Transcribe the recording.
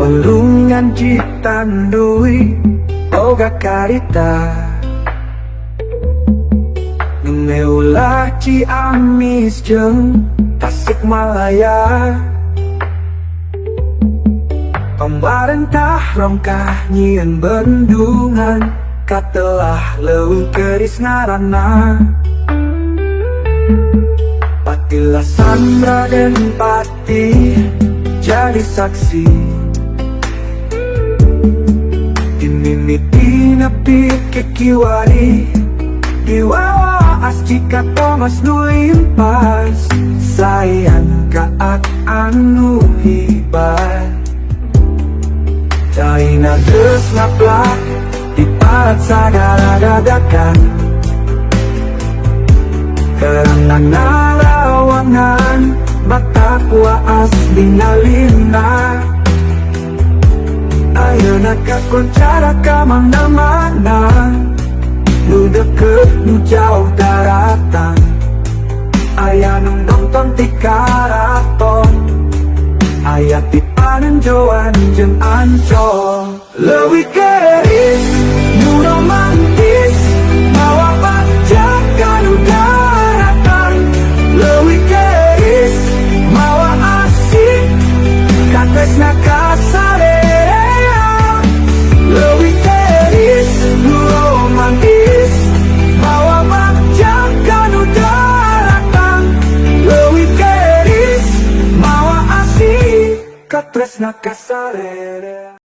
Walungan ditandui boga karita Ngeulah Ciamis jeung Tasikmalaya. Pemerintah rongkah nyieun bendungan katelah leuwih keris ngaranna. Patilasan Raden Pati jadi saksi dimimiti nepi kekiwari diwawas jika Thomas nu limpas sayang kaat anu hibat Caina geus ngaplak di parat sagala dadakan karena lawangan batak waas dinalina ayeuna kakoncara ka mana-mana nu deket nu jauh daratan aya nu nonton ti karaton aya ti Panenjoan jeung Ancol leuwih keris nu romantis mawa pajak kanu daratan leuwih keris mawa asik katresna kasarea leuwih keris nu romantis mawa pajak kanu daratan leuwih keris mawa asik katresna kasarea.